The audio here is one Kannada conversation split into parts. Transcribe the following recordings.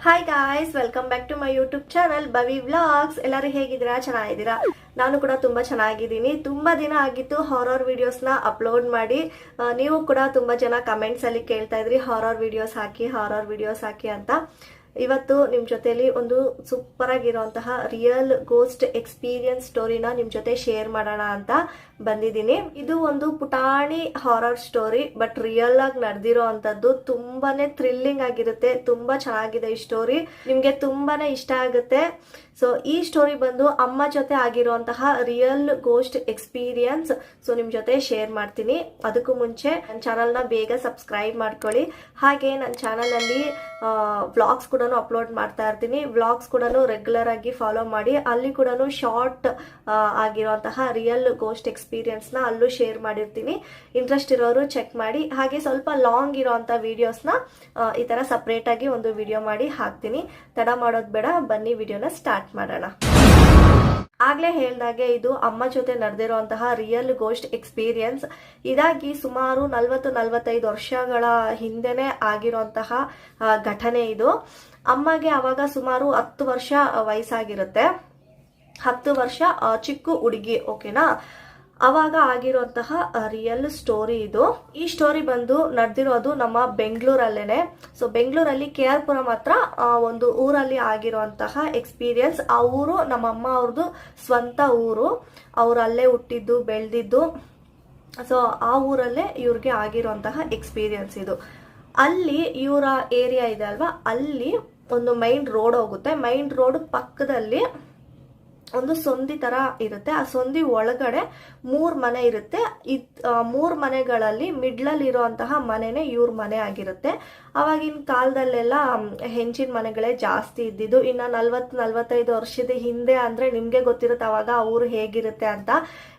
Hi guys, welcome back to my YouTube channel Bavi vlogs. ಎಲ್ಲರೂ ಹೇಗಿದ್ದೀರಾ? ಚೆನ್ನಾಗಿದ್ದೀರಾ? ನಾನು ಕೂಡ ತುಂಬಾ ಚೆನ್ನಾಗಿದ್ದೀನಿ. ತುಂಬಾ ದಿನ ಆಗಿತ್ತು ಹಾರರ್ ವಿಡಿಯೋಸ್ನ ಅಪ್ಲೋಡ್ ಮಾಡಿ. ನೀವು ಕೂಡ ತುಂಬಾ ಜನ ಕಮೆಂಟ್ಸ್ ಅಲ್ಲಿ ಕೇಳ್ತಾ ಇದ್ರಿ ಹಾರರ್ ವಿಡಿಯೋಸ್ ಹಾಕಿ ಅಂತ. ಇವತ್ತು ನಿಮ್ ಜೊತೆಲಿ ಒಂದು ಸೂಪರ್ ಆಗಿರುವಂತಹ ರಿಯಲ್ ಗೋಸ್ಟ್ ಎಕ್ಸ್ಪೀರಿಯನ್ಸ್ ಸ್ಟೋರಿನ ನಿಮ್ ಜೊತೆ ಶೇರ್ ಮಾಡೋಣ ಅಂತ ಬಂದಿದ್ದೀನಿ. ಇದು ಒಂದು ಪುಟಾಣಿ ಹಾರರ್ ಸ್ಟೋರಿ, ಬಟ್ ರಿಯಲ್ ಆಗಿ ನಡೆದಿರೋ ಅಂತದ್ದು. ತುಂಬಾನೇ ಥ್ರಿಲ್ಲಿಂಗ್ ಆಗಿರುತ್ತೆ. ತುಂಬಾ ಚೆನ್ನಾಗಿದೆ ಈ ಸ್ಟೋರಿ, ನಿಮ್ಗೆ ತುಂಬಾನೇ ಇಷ್ಟ ಆಗುತ್ತೆ. ಸೊ ಈ ಸ್ಟೋರಿ ಬಂದು ಅಮ್ಮ ಜೊತೆ ಆಗಿರುವಂತಹ ರಿಯಲ್ ಗೋಸ್ಟ್ ಎಕ್ಸ್ಪೀರಿಯನ್ಸ್. ಸೊ ನಿಮ್ ಜೊತೆ ಶೇರ್ ಮಾಡ್ತೀನಿ. ಅದಕ್ಕೂ ಮುಂಚೆ ನನ್ನ ಚಾನಲ್ ನ ಬೇಗ ಸಬ್ಸ್ಕ್ರೈಬ್ ಮಾಡ್ಕೊಳ್ಳಿ. ಹಾಗೆ ನನ್ನ ಚಾನಲ್ ಅಲ್ಲಿ ವ್ಲಾಗ್ಸ್ ಕೂಡ ಅಪ್ಲೋಡ್ ಮಾಡ್ತಾ ಇರ್ತೀನಿ. ವ್ಲಾಗ್ಸ್ ಕೂಡ ರೆಗ್ಯುಲರ್ ಆಗಿ ಫಾಲೋ ಮಾಡಿ. ಅಲ್ಲಿ ಕೂಡ ಶಾರ್ಟ್ ಆಗಿರುವಂತಹ ರಿಯಲ್ ಗೋಸ್ಟ್ ಎಕ್ಸ್ಪೀರಿಯನ್ಸ್ ನ ಅಲ್ಲೂ ಶೇರ್ ಮಾಡಿರ್ತೀನಿ. ಇಂಟ್ರೆಸ್ಟ್ ಇರೋರು ಚೆಕ್ ಮಾಡಿ. ಹಾಗೆ ಸ್ವಲ್ಪ ಲಾಂಗ್ ಇರೋಂತ ವಿಡಿಯೋಸ್ ನ ಈ ತರ ಸಪರೇಟ್ ಆಗಿ ಒಂದು ವಿಡಿಯೋ ಮಾಡಿ ಹಾಕ್ತೀನಿ. ತಡ ಮಾಡೋದ್ ಬೇಡ, ಬನ್ನಿ ವಿಡಿಯೋನ ಸ್ಟಾರ್ಟ್ ಮಾಡೋಣ. ಆಗ್ಲೇ ಹೇಳ್ದಾಗೆ ಇದು ಅಮ್ಮ ಜೊತೆ ನಡೆದಿರುವಂತಹ ರಿಯಲ್ ಗೋಸ್ಟ್ ಎಕ್ಸ್ಪೀರಿಯನ್ಸ್. ಇದಾಗಿ ಸುಮಾರು 40-45 ವರ್ಷಗಳ ಹಿಂದೆನೆ ಆಗಿರುವಂತಹ ಘಟನೆ ಇದು. ಅಮ್ಮಗೆ ಅವಾಗ ಸುಮಾರು 10 ವರ್ಷ ವಯಸ್ಸಾಗಿರುತ್ತೆ. 10 ವರ್ಷ ಚಿಕ್ಕ ಹುಡುಗಿ, ಓಕೆನಾ? ಅವಾಗ ಆಗಿರುವಂತಹ ರಿಯಲ್ ಸ್ಟೋರಿ ಇದು. ಈ ಸ್ಟೋರಿ ಬಂದು ನಡೆದಿರೋದು ನಮ್ಮ ಬೆಂಗಳೂರಲ್ಲೇನೆ. ಸೊ ಬೆಂಗಳೂರಲ್ಲಿ KR ಪುರಂ ಹತ್ರ ಒಂದು ಊರಲ್ಲಿ ಆಗಿರುವಂತಹ ಎಕ್ಸ್ಪೀರಿಯನ್ಸ್. ಆ ಊರು ನಮ್ಮಮ್ಮ ಅವ್ರದ್ದು ಸ್ವಂತ ಊರು. ಅವ್ರು ಅಲ್ಲೇ ಹುಟ್ಟಿದ್ದು ಬೆಳೆದಿದ್ದು. ಸೊ ಆ ಊರಲ್ಲೇ ಇವ್ರಿಗೆ ಆಗಿರುವಂತಹ ಎಕ್ಸ್ಪೀರಿಯನ್ಸ್ ಇದು. ಅಲ್ಲಿ ಇವರ ಏರಿಯಾ ಇದೆ ಅಲ್ವಾ, ಅಲ್ಲಿ ಒಂದು ಮೈನ್ ರೋಡ್ ಹೋಗುತ್ತೆ. ಮೈನ್ ರೋಡ್ ಪಕ್ಕದಲ್ಲಿ ಒಂದು ಸಂದಿ ತರ ಇರುತ್ತೆ. ಆ ಸಂದಿ ಒಳಗಡೆ 3 ಮನೆ ಇರುತ್ತೆ. 3 ಮನೆಗಳಲ್ಲಿ ಮಿಡ್ಲಲ್ಲಿ ಇರುವಂತಹ ಮನೆನೇ ಇವ್ರ ಮನೆ ಆಗಿರುತ್ತೆ. ಅವಾಗಿನ ಕಾಲದಲ್ಲೆಲ್ಲ ಹೆಂಚಿನ ಮನೆಗಳೇ ಜಾಸ್ತಿ ಇದ್ದಿದ್ದು. ಇನ್ನ 40-45 ವರ್ಷದ ಹಿಂದೆ ಅಂದ್ರೆ ನಿಮ್ಗೆ ಗೊತ್ತಿರುತ್ತೆ ಅವಾಗ ಆ ಊರು ಹೇಗಿರುತ್ತೆ ಅಂತ.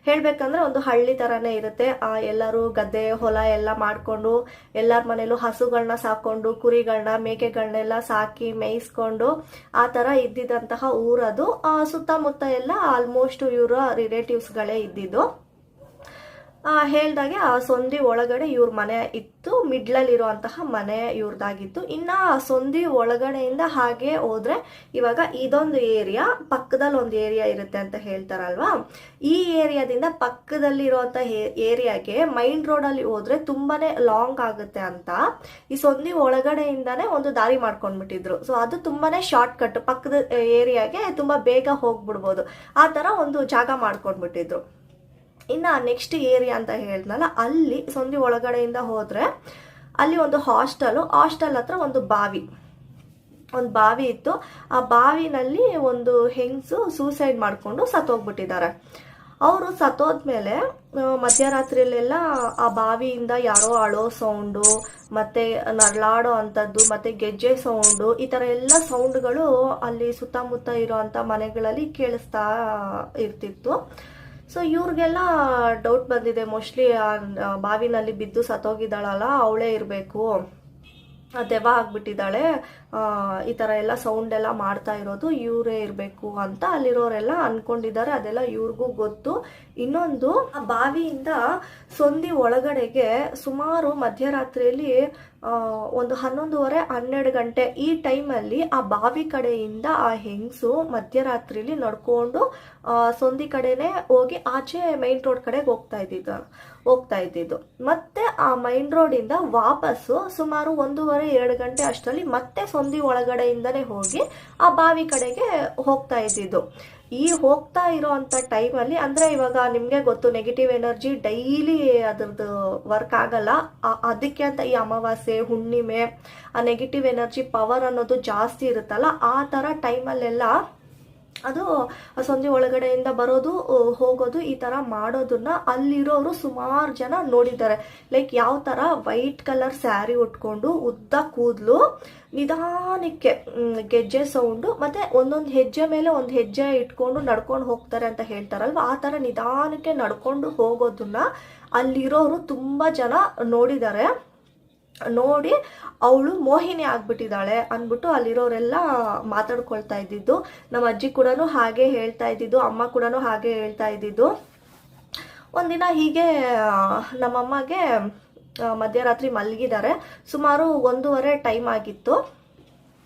ಹೇಳ್ಬೇಕಂದ್ರೆ ಒಂದು ಹಳ್ಳಿ ತರಾನೇ ಇರುತ್ತೆ. ಎಲ್ಲರೂ ಗದ್ದೆ ಹೊಲ ಎಲ್ಲ ಮಾಡ್ಕೊಂಡು, ಎಲ್ಲರ ಮನೇಲೂ ಹಸುಗಳನ್ನ ಸಾಕೊಂಡು, ಕುರಿಗಳನ್ನ ಮೇಕೆಗಳನ್ನೆಲ್ಲ ಸಾಕಿ ಮೇಯಿಸ್ಕೊಂಡು ಆ ತರ ಇದ್ದಿದ್ದಂತಹ ಊರದು. ಸುತ್ತಮುತ್ತ ಎಲ್ಲ ಆಲ್ಮೋಸ್ಟ್ ಇವರ ರಿಲೇಟಿವ್ಸ್ ಗಳೇ ಇದ್ದಿದ್ದು. ಹೇಳ್ದಾಗೆ ಆ ಸಂದಿ ಒಳಗಡೆ ಇವ್ರ ಮನೆ ಇತ್ತು. ಮಿಡ್ಲಲ್ಲಿ ಇರುವಂತಹ ಮನೆ ಇವ್ರದಾಗಿತ್ತು. ಇನ್ನ ಸಂದಿ ಒಳಗಡೆಯಿಂದ ಹಾಗೆ ಹೋದ್ರೆ ಇವಾಗ ಇದೊಂದು ಏರಿಯಾ, ಪಕ್ಕದಲ್ಲಿ ಒಂದು ಏರಿಯಾ ಇರುತ್ತೆ ಅಂತ ಹೇಳ್ತಾರಲ್ವಾ. ಈ ಏರಿಯಾದಿಂದ ಪಕ್ಕದಲ್ಲಿ ಇರುವಂತಹ ಏರಿಯಾಗೆ ಮೈನ್ ರೋಡ್ ಅಲ್ಲಿ ಹೋದ್ರೆ ತುಂಬಾನೇ ಲಾಂಗ್ ಆಗುತ್ತೆ ಅಂತ ಈ ಸಂದಿ ಒಳಗಡೆಯಿಂದಾನೇ ಒಂದು ದಾರಿ ಮಾಡ್ಕೊಂಡ್ಬಿಟ್ಟಿದ್ರು. ಸೊ ಅದು ತುಂಬಾನೇ ಶಾರ್ಟ್ ಕಟ್, ಪಕ್ಕದ ಏರಿಯಾಗೆ ತುಂಬಾ ಬೇಗ ಹೋಗ್ಬಿಡ್ಬೋದು, ಆ ತರ ಒಂದು ಜಾಗ ಮಾಡ್ಕೊಂಡ್ಬಿಟ್ಟಿದ್ರು. ಇನ್ನ ನೆಕ್ಸ್ಟ್ ಏರಿಯಾ ಅಂತ ಹೇಳಿದ್ನಲ್ಲ, ಅಲ್ಲಿ ಸಂದಿ ಒಳಗಡೆಯಿಂದ ಹೋದ್ರೆ ಅಲ್ಲಿ ಒಂದು ಹಾಸ್ಟೆಲ್ ಹತ್ರ ಒಂದು ಬಾವಿ ಇತ್ತು. ಆ ಬಾವಿನಲ್ಲಿ ಒಂದು ಹೆಂಗಸು ಸೂಸೈಡ್ ಮಾಡ್ಕೊಂಡು ಸತ್ತೋಗ್ಬಿಟ್ಟಿದ್ದಾರೆ. ಅವರು ಸತ್ತೋದ್ಮೇಲೆ ಮಧ್ಯರಾತ್ರಿಯಲ್ಲೆಲ್ಲ ಆ ಬಾವಿಯಿಂದ ಯಾರೋ ಅಳೋ ಸೌಂಡು, ಮತ್ತೆ ನರಳಾಡೋ ಅಂತದ್ದು, ಮತ್ತೆ ಗೆಜ್ಜೆ ಸೌಂಡು, ಈ ತರ ಎಲ್ಲ ಸೌಂಡ್ಗಳು ಅಲ್ಲಿ ಸುತ್ತಮುತ್ತ ಇರೋಂಥ ಮನೆಗಳಲ್ಲಿ ಕೇಳಿಸ್ತಾ ಇರ್ತಿತ್ತು. ಸೊ ಇವ್ರಿಗೆಲ್ಲ ಡೌಟ್ ಬಂದಿದೆ, ಮೋಸ್ಟ್ಲಿ ಬಾವಿನಲ್ಲಿ ಬಿದ್ದು ಸತ್ತೋಗಿದ್ದಾಳಲ್ಲ ಅವಳೇ ಇರಬೇಕು, ದೆವ್ವ ಆಗ್ಬಿಟ್ಟಿದ್ದಾಳೆ, ಈ ತರ ಎಲ್ಲ ಸೌಂಡ್ ಎಲ್ಲ ಮಾಡ್ತಾ ಇರೋದು ಇವರೇ ಇರಬೇಕು ಅಂತ ಅಲ್ಲಿರೋರೆಲ್ಲ ಅನ್ಕೊಂಡಿದ್ದಾರೆ. ಅದೆಲ್ಲ ಇವ್ರಿಗೂ ಗೊತ್ತು. ಇನ್ನೊಂದು, ಆ ಬಾವಿಯಿಂದ ಸಂದಿ ಒಳಗಡೆಗೆ ಸುಮಾರು ಮಧ್ಯರಾತ್ರಿಯಲ್ಲಿ ಒಂದು 11:30-12 ಗಂಟೆ ಈ ಟೈಮಲ್ಲಿ ಆ ಬಾವಿ ಕಡೆಯಿಂದ ಆ ಹೆಂಗಸು ಮಧ್ಯರಾತ್ರಿಲಿ ನಡ್ಕೊಂಡು ಸಂದಿ ಕಡೆನೆ ಹೋಗಿ ಆಚೆ ಮೈನ್ ರೋಡ್ ಕಡೆಗೆ ಹೋಗ್ತಾ ಇದ್ದಿದ್ದು. ಮತ್ತೆ ಆ ಮೈನ್ ರೋಡ್ ಇಂದ ವಾಪಸ್ಸು ಸುಮಾರು 1:30-2 ಗಂಟೆ ಅಷ್ಟರಲ್ಲಿ ಮತ್ತೆ ಸಂದಿ ಒಳಗಡೆಯಿಂದನೇ ಹೋಗಿ ಆ ಬಾವಿ ಕಡೆಗೆ ಹೋಗ್ತಾ ಇದ್ದಿದ್ದು. ಈ ಹೋಗ್ತಾ ಇರೋಂಥ ಟೈಮಲ್ಲಿ, ಅಂದ್ರೆ ಇವಾಗ ನಿಮ್ಗೆ ಗೊತ್ತು ನೆಗೆಟಿವ್ ಎನರ್ಜಿ ಡೈಲಿ ಅದ್ರದ್ದು ವರ್ಕ್ ಆಗಲ್ಲ. ಅದಕ್ಕೆ ಅಂತ ಈ ಅಮಾವಾಸ್ಯೆ ಹುಣ್ಣಿಮೆ ಆ ನೆಗೆಟಿವ್ ಎನರ್ಜಿ ಪವರ್ ಅನ್ನೋದು ಜಾಸ್ತಿ ಇರುತ್ತಲ್ಲ, ಆ ತರ ಟೈಮಲ್ಲೆಲ್ಲ ಅದು ಸಂಜೆ ಒಳಗಡೆಯಿಂದ ಬರೋದು ಹೋಗೋದು ಈ ತರ ಮಾಡೋದನ್ನ ಅಲ್ಲಿರೋರು ಸುಮಾರು ಜನ ನೋಡಿದ್ದಾರೆ. ಲೈಕ್ ಯಾವ ತರ ವೈಟ್ ಕಲರ್ ಸ್ಯಾರಿ ಉಟ್ಕೊಂಡು, ಉದ್ದ ಕೂದಲು, ನಿಧಾನಕ್ಕೆ ಗೆಜ್ಜೆ ಸೌಂಡು, ಮತ್ತೆ ಒಂದೊಂದು ಹೆಜ್ಜೆ ಮೇಲೆ ಒಂದು ಹೆಜ್ಜೆ ಇಟ್ಕೊಂಡು ನಡ್ಕೊಂಡು ಹೋಗ್ತಾರೆ ಅಂತ ಹೇಳ್ತಾರಲ್ವ, ಆ ತರ ನಿಧಾನಕ್ಕೆ ನಡ್ಕೊಂಡು ಹೋಗೋದನ್ನ ಅಲ್ಲಿರೋರು ತುಂಬಾ ಜನ ನೋಡಿದ್ದಾರೆ. ನೋಡಿ ಅವಳು ಮೋಹಿನಿ ಆಗ್ಬಿಟ್ಟಿದ್ದಾಳೆ ಅಂದ್ಬಿಟ್ಟು ಅಲ್ಲಿರೋರೆಲ್ಲ ಮಾತಾಡ್ಕೊಳ್ತಾ ಇದ್ದಿದ್ದು. ನಮ್ಮ ಅಜ್ಜಿ ಕೂಡ ಹಾಗೆ ಹೇಳ್ತಾ ಇದ್ದಿದ್ದು, ಅಮ್ಮ ಕೂಡ ಹಾಗೆ ಹೇಳ್ತಾ ಇದ್ದಿದ್ದು. ಒಂದಿನ ಹೀಗೆ ನಮ್ಮಮ್ಮಗೆ ಮಧ್ಯರಾತ್ರಿ ಮಲಗಿದ್ದಾರೆ. ಸುಮಾರು 1:30 ಟೈಮ್ ಆಗಿತ್ತು.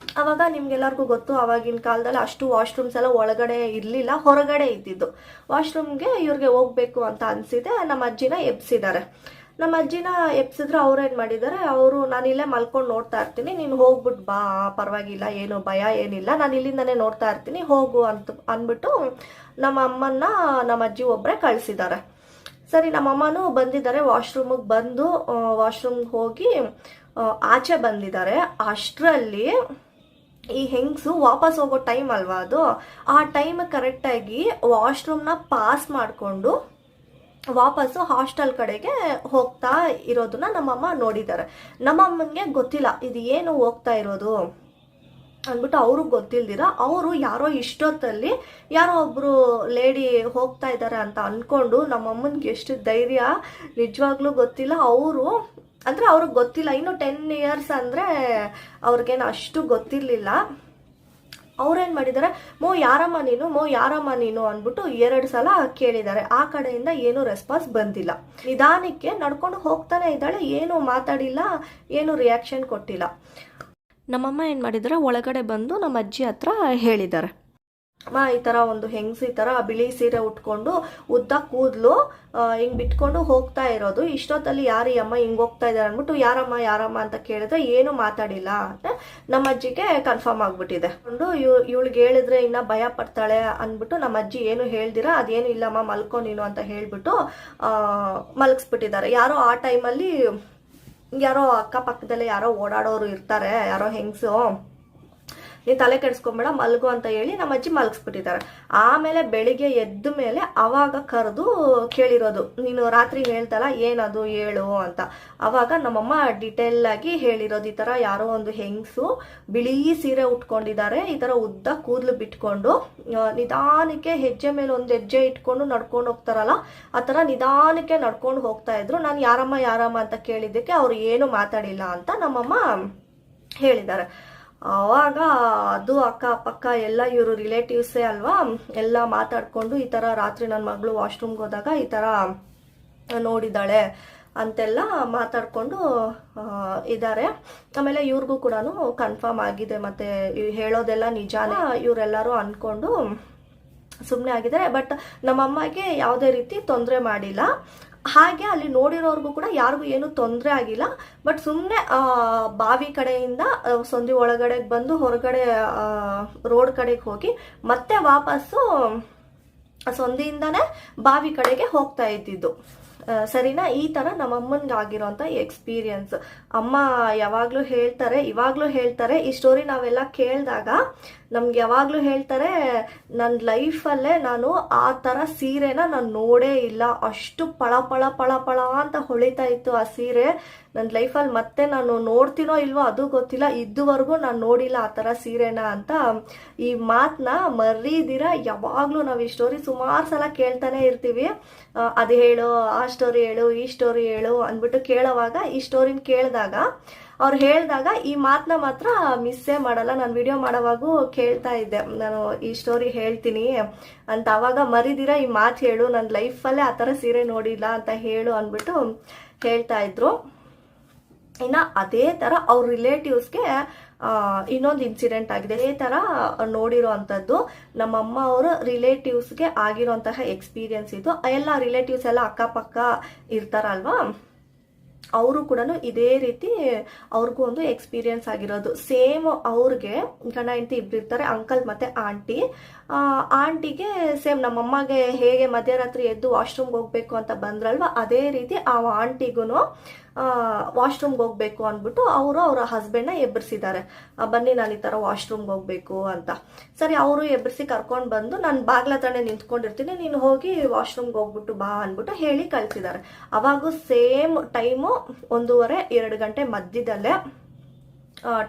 ಅವಾಗ ನಿಮ್ಗೆಲ್ಲರಿಗೂ ಗೊತ್ತು, ಅವಾಗಿನ ಕಾಲದಲ್ಲಿ ಅಷ್ಟು ವಾಶ್ರೂಮ್ಸ್ ಎಲ್ಲ ಒಳಗಡೆ ಇರಲಿಲ್ಲ, ಹೊರಗಡೆ ಇದ್ದಿದ್ದು. ವಾಶ್ರೂಮ್ಗೆ ಇವ್ರಿಗೆ ಹೋಗ್ಬೇಕು ಅಂತ ಅನಿಸಿದೆ, ನಮ್ಮ ಅಜ್ಜಿನ ಎಬ್ಸಿದ್ದಾರೆ. ನಮ್ಮ ಅಜ್ಜಿನ ಎಬ್ಸಿದ್ರೆ ಅವ್ರೇನು ಮಾಡಿದ್ದಾರೆ, ಅವರು ನಾನು ಇಲ್ಲೇ ಮಲ್ಕೊಂಡು ನೋಡ್ತಾ ಇರ್ತೀನಿ, ನೀನು ಹೋಗ್ಬಿಟ್ಟು ಬಾ, ಪರವಾಗಿಲ್ಲ, ಏನು ಭಯ ಏನಿಲ್ಲ, ನಾನು ಇಲ್ಲಿಂದನೇ ನೋಡ್ತಾ ಇರ್ತೀನಿ, ಹೋಗು ಅಂತ ಅಂದ್ಬಿಟ್ಟು ನಮ್ಮ ಅಮ್ಮನ್ನ ನಮ್ಮ ಅಜ್ಜಿ ಒಬ್ಬರೇ ಕಳಿಸಿದ್ದಾರೆ. ಸರಿ, ನಮ್ಮಮ್ಮನೂ ಬಂದಿದ್ದಾರೆ, ವಾಶ್ರೂಮಿಗೆ ಬಂದು ವಾಶ್ರೂಮ್ಗೆ ಹೋಗಿ ಆಚೆ ಬಂದಿದ್ದಾರೆ. ಅಷ್ಟರಲ್ಲಿ ಈ ಹೆಂಗಸು ವಾಪಸ್ ಹೋಗೋ ಟೈಮ್ ಅಲ್ವಾ ಅದು, ಆ ಟೈಮ್ ಕರೆಕ್ಟಾಗಿ ವಾಶ್ರೂಮ್ನ ಪಾಸ್ ಮಾಡಿಕೊಂಡು ವಾಪಸ್ಸು ಹಾಸ್ಟೆಲ್ ಕಡೆಗೆ ಹೋಗ್ತಾ ಇರೋದನ್ನ ನಮ್ಮಮ್ಮ ನೋಡಿದ್ದಾರೆ. ನಮ್ಮಮ್ಮನಿಗೆ ಗೊತ್ತಿಲ್ಲ ಇದು ಏನು ಹೋಗ್ತಾ ಇರೋದು ಅಂದ್ಬಿಟ್ಟು ಅವ್ರಿಗೆ ಗೊತ್ತಿಲ್ದಿರ ಅವರು ಯಾರೋ ಇಷ್ಟೊತ್ತಲ್ಲಿ ಯಾರೋ ಒಬ್ರು ಲೇಡಿ ಹೋಗ್ತಾ ಇದ್ದಾರೆ ಅಂತ ಅಂದ್ಕೊಂಡು, ನಮ್ಮಮ್ಮನಿಗೆ ಎಷ್ಟು ಧೈರ್ಯ ನಿಜವಾಗ್ಲೂ ಗೊತ್ತಿಲ್ಲ. ಅವರು ಅಂದರೆ ಅವ್ರಿಗೆ ಗೊತ್ತಿಲ್ಲ, ಇನ್ನು 10 years ಅಂದರೆ ಅವ್ರಿಗೇನು ಅಷ್ಟು ಗೊತ್ತಿರಲಿಲ್ಲ. ಅವ್ರೇನು ಮಾಡಿದ್ದಾರೆ, ಮೋ ಯಾರಮ್ಮ ನೀನು ಅಂದ್ಬಿಟ್ಟು 2 ಸಲ ಕೇಳಿದ್ದಾರೆ. ಆ ಕಡೆಯಿಂದ ಏನೂ ರೆಸ್ಪಾನ್ಸ್ ಬಂದಿಲ್ಲ. ನಿಧಾನಕ್ಕೆ ನಡ್ಕೊಂಡು ಹೋಗ್ತಾನೆ ಇದ್ದಾಳೆ, ಏನೂ ಮಾತಾಡಿಲ್ಲ, ಏನು ರಿಯಾಕ್ಷನ್ ಕೊಟ್ಟಿಲ್ಲ. ನಮ್ಮಮ್ಮ ಏನು ಮಾಡಿದ್ದಾರೆ, ಒಳಗಡೆ ಬಂದು ನಮ್ಮ ಅಜ್ಜಿ ಹತ್ರ ಹೇಳಿದ್ದಾರೆ, ಈ ಥರ ಒಂದು ಹೆಂಗಸು ಈ ಥರ ಬಿಳಿ ಸೀರೆ ಉಟ್ಕೊಂಡು ಉದ್ದ ಕೂದಲು ಹಿಂಗೆ ಬಿಟ್ಕೊಂಡು ಹೋಗ್ತಾ ಇರೋದು, ಇಷ್ಟೊತ್ತಲ್ಲಿ ಯಾರು ಈ ಅಮ್ಮ ಹಿಂಗೆ ಹೋಗ್ತಾ ಇದ್ದಾರೆ ಅಂದ್ಬಿಟ್ಟು ಯಾರಮ್ಮ ಅಂತ ಕೇಳಿದ್ರೆ ಏನು ಮಾತಾಡಿಲ್ಲ ಅಂತ ನಮ್ಮ ಅಜ್ಜಿಗೆ ಕನ್ಫರ್ಮ್ ಆಗ್ಬಿಟ್ಟಿದೆ. ಇವಳಿಗೆ ಹೇಳಿದ್ರೆ ಇನ್ನ ಭಯ ಪಡ್ತಾಳೆ ಅಂದ್ಬಿಟ್ಟು ನಮ್ಮ ಅಜ್ಜಿ ಏನು ಹೇಳ್ದಿರ ಅದೇನು ಇಲ್ಲಮ್ಮ ಮಲ್ಕೊ ನೀನು ಅಂತ ಹೇಳ್ಬಿಟ್ಟು ಮಲಗಿಸ್ಬಿಟ್ಟಿದ್ದಾರೆ. ಯಾರೋ ಆ ಟೈಮಲ್ಲಿ ಯಾರೋ ಅಕ್ಕಪಕ್ಕದಲ್ಲೇ ಯಾರೋ ಓಡಾಡೋರು ಇರ್ತಾರೆ, ಯಾರೋ ಹೆಂಗಸು, ನೀನು ತಲೆ ಕೆಡಿಸ್ಕೊಂಬೇಡ ಮಲ್ಗು ಅಂತ ಹೇಳಿ ನಮ್ಮ ಅಜ್ಜಿ ಮಲಗಿಸ್ಬಿಟ್ಟಿದ್ದಾರೆ. ಆಮೇಲೆ ಬೆಳಿಗ್ಗೆ ಎದ್ದ ಮೇಲೆ ಅವಾಗ ಕರೆದು ಕೇಳಿರೋದು, ನೀನು ರಾತ್ರಿ ಹೇಳ್ತಲ್ಲ ಏನದು ಹೇಳು ಅಂತ. ಅವಾಗ ನಮ್ಮಮ್ಮ ಡಿಟೇಲ್ ಆಗಿ ಹೇಳಿರೋದು, ಈ ಥರ ಯಾರೋ ಒಂದು ಹೆಂಗಸು ಬಿಳಿ ಸೀರೆ ಉಟ್ಕೊಂಡಿದ್ದಾರೆ, ಈ ಥರ ಉದ್ದ ಕೂದಲು ಬಿಟ್ಕೊಂಡು ನಿಧಾನಕ್ಕೆ ಹೆಜ್ಜೆ ಮೇಲೆ ಒಂದು ಹೆಜ್ಜೆ ಇಟ್ಕೊಂಡು ನಡ್ಕೊಂಡು ಹೋಗ್ತಾರಲ್ಲ, ಆ ಥರ ನಿಧಾನಕ್ಕೆ ನಡ್ಕೊಂಡು ಹೋಗ್ತಾ ಇದ್ರು. ನಾನು ಯಾರಮ್ಮ ಅಂತ ಕೇಳಿದ್ದಕ್ಕೆ ಅವ್ರು ಏನು ಮಾತಾಡಿಲ್ಲ ಅಂತ ನಮ್ಮಮ್ಮ ಹೇಳಿದ್ದಾರೆ. ಆವಾಗ ಅದು ಅಕ್ಕಪಕ್ಕ ಎಲ್ಲ ಇವರು ರಿಲೇಟಿವ್ಸೇ ಅಲ್ವಾ, ಎಲ್ಲ ಮಾತಾಡ್ಕೊಂಡು ಈ ಥರ ರಾತ್ರಿ ನನ್ನ ಮಗಳು ವಾಶ್ರೂಮ್ಗೆ ಹೋದಾಗ ಈ ಥರ ನೋಡಿದ್ದಾಳೆ ಅಂತೆಲ್ಲ ಮಾತಾಡ್ಕೊಂಡು ಇದ್ದಾರೆ. ಆಮೇಲೆ ಇವ್ರಿಗೂ ಕೂಡ ಕನ್ಫರ್ಮ್ ಆಗಿದೆ, ಮತ್ತೆ ಹೇಳೋದೆಲ್ಲ ನಿಜಾನೇ ಇವರೆಲ್ಲರೂ ಅಂದ್ಕೊಂಡು ಸುಮ್ಮನೆ ಆಗಿದ್ದಾರೆ. ಬಟ್ ನಮ್ಮಮ್ಮಗೆ ಯಾವುದೇ ರೀತಿ ತೊಂದರೆ ಮಾಡಿಲ್ಲ. ಹಾಗೆ ಅಲ್ಲಿ ನೋಡಿರೋರ್ಗೂ ಕೂಡ ಯಾರಿಗೂ ಏನು ತೊಂದರೆ ಆಗಿಲ್ಲ. ಬಟ್ ಸುಮ್ಮನೆ ಬಾವಿ ಕಡೆಯಿಂದ ಸಂಧಿ ಒಳಗಡೆಗೆ ಬಂದು ಹೊರಗಡೆ ರೋಡ್ ಕಡೆಗೆ ಹೋಗಿ ಮತ್ತೆ ವಾಪಸ್ಸು ಸಂಧಿಯಿಂದಾನೇ ಬಾವಿ ಕಡೆಗೆ ಹೋಗ್ತಾ ಇದ್ದಿದ್ದು. ಸರಿನಾ? ಈ ಥರ ನಮ್ಮಮ್ಮನಿಗೆ ಆಗಿರೋಂಥ ಎಕ್ಸ್ಪೀರಿಯನ್ಸ್. ಅಮ್ಮ ಯಾವಾಗಲೂ ಹೇಳ್ತಾರೆ, ಇವಾಗಲೂ ಹೇಳ್ತಾರೆ, ಈ ಸ್ಟೋರಿ ನಾವೆಲ್ಲ ಕೇಳಿದಾಗ ನಮ್ಗೆ ಯಾವಾಗಲೂ ಹೇಳ್ತಾರೆ, ನನ್ನ ಲೈಫಲ್ಲೇ ನಾನು ಆ ಥರ ಸೀರೆನ ನಾನು ನೋಡೇ ಇಲ್ಲ, ಅಷ್ಟು ಪಳ ಪಳ ಪಳ ಪಳ ಅಂತ ಹೊಳಿತಾ ಇತ್ತು ಆ ಸೀರೆ. ನನ್ನ ಲೈಫಲ್ಲಿ ಮತ್ತೆ ನಾನು ನೋಡ್ತೀನೋ ಇಲ್ವೋ ಅದು ಗೊತ್ತಿಲ್ಲ, ಇದುವರೆಗೂ ನಾನು ನೋಡಿಲ್ಲ ಆ ಥರ ಸೀರೆನ ಅಂತ ಈ ಮಾತನ್ನ ಮರೀದಿರ ಯಾವಾಗಲೂ ನಾವು ಈ ಸ್ಟೋರಿ ಸುಮಾರು ಸಲ ಕೇಳ್ತಾನೆ ಇರ್ತೀವಿ. ಅದು ಹೇಳು, ಆ ಸ್ಟೋರಿ ಹೇಳು, ಈ ಸ್ಟೋರಿ ಹೇಳು ಅಂದ್ಬಿಟ್ಟು ಕೇಳೋವಾಗ ಈ ಸ್ಟೋರಿನ ಕೇಳಿದಾಗ ಅವ್ರು ಹೇಳಿದಾಗ ಈ ಮಾತನ್ನ ಮಾತ್ರ ಮಿಸ್ಸೇ ಮಾಡಲ್ಲ. ನಾನು ವಿಡಿಯೋ ಮಾಡೋವಾಗೂ ಕೇಳ್ತಾ ಇದ್ದೆ, ನಾನು ಈ ಸ್ಟೋರಿ ಹೇಳ್ತೀನಿ ಅಂತ. ಅವಾಗ ಮರಿದಿರ ಈ ಮಾತು ಹೇಳು, ನನ್ನ ಲೈಫಲ್ಲೇ ಆ ಥರ ಸೀರೆ ನೋಡಿಲ್ಲ ಅಂತ ಹೇಳು ಅಂದ್ಬಿಟ್ಟು ಹೇಳ್ತಾ ಇದ್ರು. ಇನ್ನು ಅದೇ ಥರ ಅವ್ರ ರಿಲೇಟಿವ್ಸ್ಗೆ ಇನ್ನೊಂದು ಇನ್ಸಿಡೆಂಟ್ ಆಗಿದೆ. ಅದೇ ಥರ ನೋಡಿರೋ ಅಂಥದ್ದು ನಮ್ಮಮ್ಮ ಅವರ ರಿಲೇಟಿವ್ಸ್ಗೆ ಆಗಿರೋಂತಹ ಎಕ್ಸ್ಪೀರಿಯನ್ಸ್ ಇದು. ಎಲ್ಲ ರಿಲೇಟಿವ್ಸ್ ಎಲ್ಲ ಅಕ್ಕಪಕ್ಕ ಇರ್ತಾರಲ್ವಾ, ಅವರು ಕೂಡ ಇದೇ ರೀತಿ ಅವ್ರಿಗೂ ಒಂದು ಎಕ್ಸ್ಪೀರಿಯನ್ಸ್ ಆಗಿರೋದು. ಸೇಮ್ ಅವ್ರಿಗೆ ಗಂಡ ಹೆಂಡತಿ ಇಬ್ರು ಇರ್ತಾರೆ, ಅಂಕಲ್ ಮತ್ತು ಆಂಟಿ. ಆಂಟಿಗೆ ಸೇಮ್ ನಮ್ಮಮ್ಮಗೆ ಹೇಗೆ ಮಧ್ಯರಾತ್ರಿ ಎದ್ದು ವಾಶ್ರೂಮ್ಗೆ ಹೋಗ್ಬೇಕು ಅಂತ ಬಂದ್ರಲ್ವ, ಅದೇ ರೀತಿ ಆ ಆಂಟಿಗೂ ವಾಶ್ರೂಮ್ಗೆ ಹೋಗ್ಬೇಕು ಅಂದ್ಬಿಟ್ಟು ಅವರ ಹಸ್ಬೆಂಡ್ನ ಎಬ್ಬರಿಸಿದ್ದಾರೆ, ಬನ್ನಿ ನಾನು ಈ ಥರ ವಾಶ್ರೂಮ್ಗೆ ಹೋಗ್ಬೇಕು ಅಂತ. ಸರಿ, ಅವರು ಎಬ್ಬರಿಸಿ ಕರ್ಕೊಂಡು ಬಂದು ನಾನು ಬಾಗ್ಲ ಹತ್ರನೇ ನಿಂತ್ಕೊಂಡಿರ್ತೀನಿ, ನೀನು ಹೋಗಿ ವಾಶ್ರೂಮ್ಗೆ ಹೋಗ್ಬಿಟ್ಟು ಬಾ ಅಂದ್ಬಿಟ್ಟು ಹೇಳಿ ಕಳಿಸಿದ್ದಾರೆ. ಅವಾಗೂ ಸೇಮ್ ಟೈಮು 1:30-2 ಗಂಟೆ ಮಧ್ಯದಲ್ಲೇ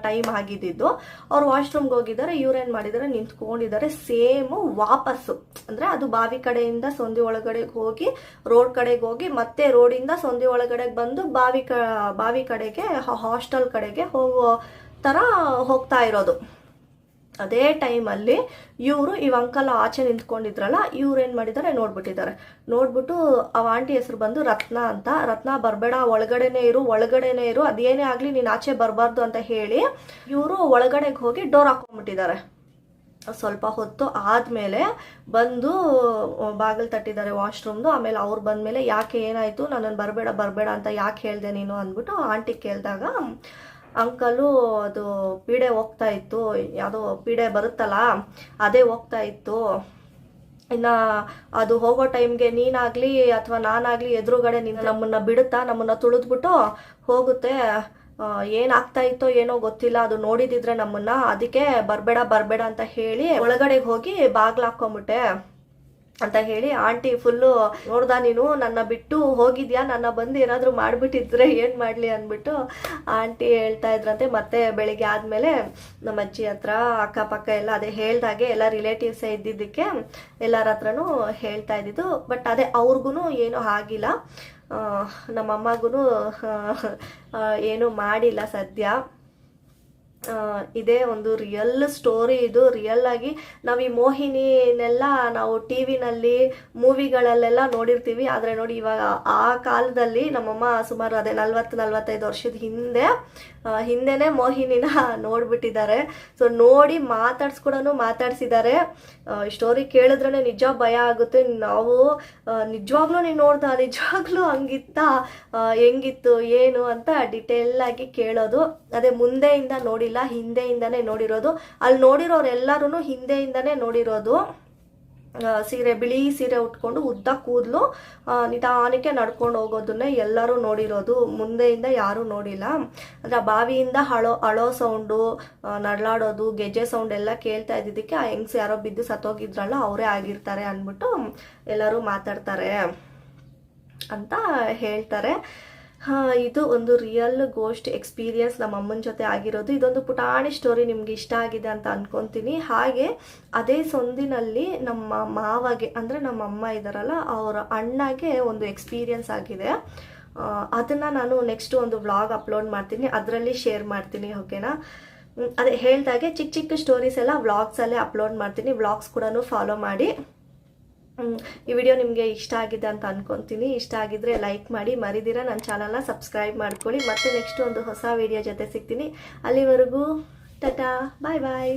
ಟೈಮ್ ಆಗಿದ್ದು. ಅವ್ರು ವಾಶ್ರೂಮ್ಗೆ ಹೋಗಿದ್ದಾರೆ, ಇವ್ರೇನು ಮಾಡಿದ್ದಾರೆ, ನಿಂತ್ಕೊಂಡಿದ್ದಾರೆ. ಸೇಮು ವಾಪಸ್ಸು ಅಂದರೆ ಅದು ಬಾವಿ ಕಡೆಯಿಂದ ಸಂಧಿ ಒಳಗಡೆಗೆ ಹೋಗಿ ರೋಡ್ ಕಡೆಗೆ ಹೋಗಿ ಮತ್ತೆ ರೋಡಿಂದ ಸಂಧಿ ಒಳಗಡೆಗೆ ಬಂದು ಬಾವಿ ಕಡೆಗೆ ಹಾಸ್ಟೆಲ್ ಕಡೆಗೆ ಹೋಗೋ ಥರ ಹೋಗ್ತಾ ಇರೋದು. ಅದೇ ಟೈಮಲ್ಲಿ ಇವರು ಅಂಕಲ್ ಆಚೆ ನಿಂತ್ಕೊಂಡಿದ್ರಲ್ಲ, ಇವ್ರು ಏನು ಮಾಡಿದ್ದಾರೆ ನೋಡ್ಬಿಟ್ಟು ಆ ಆಂಟಿ ಹೆಸರು ಬಂದು ರತ್ನ ಅಂತ. ರತ್ನ ಬರಬೇಡ, ಒಳಗಡೆನೇ ಇರು, ಅದೇನೇ ಆಗಲಿ ನೀನು ಆಚೆ ಬರಬಾರ್ದು ಅಂತ ಹೇಳಿ ಇವರು ಒಳಗಡೆಗೆ ಹೋಗಿ ಡೋರ್ ಹಾಕೊಂಡ್ಬಿಟ್ಟಿದ್ದಾರೆ. ಸ್ವಲ್ಪ ಹೊತ್ತು ಆದಮೇಲೆ ಬಂದು ಬಾಗಿಲು ತಟ್ಟಿದ್ದಾರೆ ವಾಶ್ರೂಮ್ದು. ಆಮೇಲೆ ಅವ್ರು ಬಂದಮೇಲೆ ಯಾಕೆ ಏನಾಯಿತು, ನನ್ನನ್ನು ಬರಬೇಡ ಅಂತ ಯಾಕೆ ಹೇಳಿದೆ ನೀನು ಅಂದ್ಬಿಟ್ಟು ಆಂಟಿ ಕೇಳಿದಾಗ ಅಂಕಲು ಅದು ಪೀಡೆ ಹೋಗ್ತಾ ಇತ್ತು, ಯಾವುದೋ ಪೀಡೆ ಬರುತ್ತಲ್ಲ ಅದೇ ಹೋಗ್ತಾ ಇತ್ತು, ಇನ್ನು ಅದು ಹೋಗೋ ಟೈಮ್ಗೆ ನೀನಾಗಲಿ ಅಥವಾ ನಾನಾಗಲಿ ಎದುರುಗಡೆ ನಮ್ಮನ್ನು ಬಿಡುತ್ತಾ, ನಮ್ಮನ್ನು ತುಳಿದ್ಬಿಟ್ಟು ಹೋಗುತ್ತೆ, ಏನಾಗ್ತಾ ಇತ್ತೋ ಏನೋ ಗೊತ್ತಿಲ್ಲ, ಅದು ನೋಡಿದಿದ್ರೆ ನಮ್ಮನ್ನ, ಅದಕ್ಕೆ ಬರಬೇಡ ಅಂತ ಹೇಳಿ ಒಳಗಡೆಗೆ ಹೋಗಿ ಬಾಗ್ಲು ಹಾಕೊಂಬಿಟ್ಟೆ ಅಂತ ಹೇಳಿ ಆಂಟಿ ಫುಲ್ಲು ನೋಡ್ದ, ನೀನು ನನ್ನ ಬಿಟ್ಟು ಹೋಗಿದ್ಯಾ, ನನ್ನ ಬಂದು ಏನಾದರೂ ಮಾಡಿಬಿಟ್ಟಿದ್ರೆ ಏನು ಮಾಡಲಿ ಅಂದ್ಬಿಟ್ಟು ಆಂಟಿ ಹೇಳ್ತಾ ಇದ್ರಂತೆ. ಮತ್ತೆ ಬೆಳಿಗ್ಗೆ ಆದಮೇಲೆ ನಮ್ಮ ಅಜ್ಜಿ ಹತ್ರ ಅಕ್ಕಪಕ್ಕ ಎಲ್ಲ ಅದೇ ಹೇಳ್ದಾಗೆ ಎಲ್ಲ ರಿಲೇಟಿವ್ಸೇ ಇದ್ದಿದ್ದಕ್ಕೆ ಎಲ್ಲರ ಹತ್ರನೂ ಹೇಳ್ತಾ ಇದ್ದಿದ್ದು. ಬಟ್ ಅದೇ ಅವ್ರಿಗೂ ಏನೂ ಆಗಿಲ್ಲ, ನಮ್ಮಮ್ಮಗೂ ಏನೂ ಮಾಡಿಲ್ಲ ಸದ್ಯ. ಇದೇ ಒಂದು ರಿಯಲ್ ಸ್ಟೋರಿ. ಇದು ರಿಯಲ್ ಆಗಿ ನಾವು ಈ ಮೋಹಿನಿನೆಲ್ಲ ನಾವು ಟಿ ವಿನಲ್ಲಿ ಮೂವಿಗಳಲ್ಲೆಲ್ಲ ನೋಡಿರ್ತೀವಿ. ಆದರೆ ನೋಡಿ ಇವಾಗ ಆ ಕಾಲದಲ್ಲಿ ನಮ್ಮಮ್ಮ ಸುಮಾರು ಅದೇ 40-45 ವರ್ಷದ ಹಿಂದೆನೇ ಮೋಹಿನಿನ ನೋಡ್ಬಿಟ್ಟಿದ್ದಾರೆ. ಸೊ ನೋಡಿ ಮಾತಾಡ್ಸಿದ್ದಾರೆ. ಸ್ಟೋರಿ ಕೇಳಿದ್ರೇ ನಿಜ ಭಯ ಆಗುತ್ತೆ. ನಾವು ನಿಜವಾಗ್ಲೂ ನೀನು ನೋಡ್ದ, ನಿಜವಾಗ್ಲೂ ಹಂಗಿತ್ತ, ಹೆಂಗಿತ್ತು ಏನು ಅಂತ ಡಿಟೇಲ್ ಆಗಿ ಕೇಳೋದು. ಅದೇ ಮುಂದೆಯಿಂದ ನೋಡಿಲ್ಲ, ಹಿಂದೆಯಿಂದನೇ ನೋಡಿರೋದು. ಅಲ್ಲಿ ನೋಡಿರೋರೆಲ್ಲರೂ ಹಿಂದೆಯಿಂದನೇ ನೋಡಿರೋದು. ಬಿಳಿ ಸೀರೆ ಉಟ್ಕೊಂಡು ಉದ್ದ ಕೂದಲು ನಿಧಾನಕ್ಕೆ ನಡ್ಕೊಂಡು ಹೋಗೋದನ್ನೇ ಎಲ್ಲರೂ ನೋಡಿರೋದು, ಮುಂದೆಯಿಂದ ಯಾರೂ ನೋಡಿಲ್ಲ. ಅಂದರೆ ಬಾವಿಯಿಂದ ಅಳೋ ಸೌಂಡು, ನಡ್ಲಾಡೋದು, ಗೆಜ್ಜೆ ಸೌಂಡ್ ಎಲ್ಲ ಕೇಳ್ತಾ ಇದ್ದಿದ್ದಕ್ಕೆ ಆ ಹೆಂಗ್ಸ್ ಯಾರೋ ಬಿದ್ದು ಸತ್ತೋಗಿದ್ರಲ್ಲ ಅವರೇ ಆಗಿರ್ತಾರೆ ಅಂದ್ಬಿಟ್ಟು ಎಲ್ಲರೂ ಮಾತಾಡ್ತಾರೆ ಅಂತ ಹೇಳ್ತಾರೆ. ಇದು ಒಂದು ರಿಯಲ್ ಗೋಸ್ಟ್ ಎಕ್ಸ್ಪೀರಿಯನ್ಸ್ ನಮ್ಮ ಅಮ್ಮನ ಜೊತೆ ಆಗಿರೋದು. ಇದೊಂದು ಪುಟಾಣಿ ಸ್ಟೋರಿ ನಿಮ್ಗೆ ಇಷ್ಟ ಆಗಿದೆ ಅಂತ ಅನ್ಕೊತೀನಿ. ಹಾಗೆ ಅದೇ ಸಂದಿನಲ್ಲಿ ನಮ್ಮ ಮಾವಗೆ, ಅಂದರೆ ನಮ್ಮ ಅಮ್ಮ ಇದ್ದಾರಲ್ಲ ಅವರ ಅಣ್ಣಗೆ ಒಂದು ಎಕ್ಸ್ಪೀರಿಯನ್ಸ್ ಆಗಿದೆ. ಅದನ್ನು ನಾನು ನೆಕ್ಸ್ಟ್ ಒಂದು ವ್ಲಾಗ್ ಅಪ್ಲೋಡ್ ಮಾಡ್ತೀನಿ, ಅದರಲ್ಲಿ ಶೇರ್ ಮಾಡ್ತೀನಿ. ಓಕೆನಾ? ಅದೇ ಹೇಳ್ದಾಗೆ ಚಿಕ್ಕ ಸ್ಟೋರೀಸ್ ಎಲ್ಲ ವ್ಲಾಗ್ಸಲ್ಲೇ ಅಪ್ಲೋಡ್ ಮಾಡ್ತೀನಿ. ವ್ಲಾಗ್ಸ್ ಕೂಡ ಫಾಲೋ ಮಾಡಿ. ಈ ವಿಡಿಯೋ ನಿಮಗೆ ಇಷ್ಟ ಆಗಿದೆ ಅಂತ ಅನ್ಕೊತೀನಿ. ಇಷ್ಟ ಆಗಿದ್ರೆ ಲೈಕ್ ಮಾಡಿ, ಮರಿದಿರ ನನ್ನ ಚಾನಲ್ನ ಸಬ್ಸ್ಕ್ರೈಬ್ ಮಾಡ್ಕೊಳ್ಳಿ. ಮತ್ತೆ ನೆಕ್ಸ್ಟ್ ಒಂದು ಹೊಸ ವಿಡಿಯೋ ಜೊತೆ ಸಿಗ್ತೀನಿ. ಅಲ್ಲಿವರೆಗೂ ಟಾಟಾ, ಬಾಯ್ ಬಾಯ್.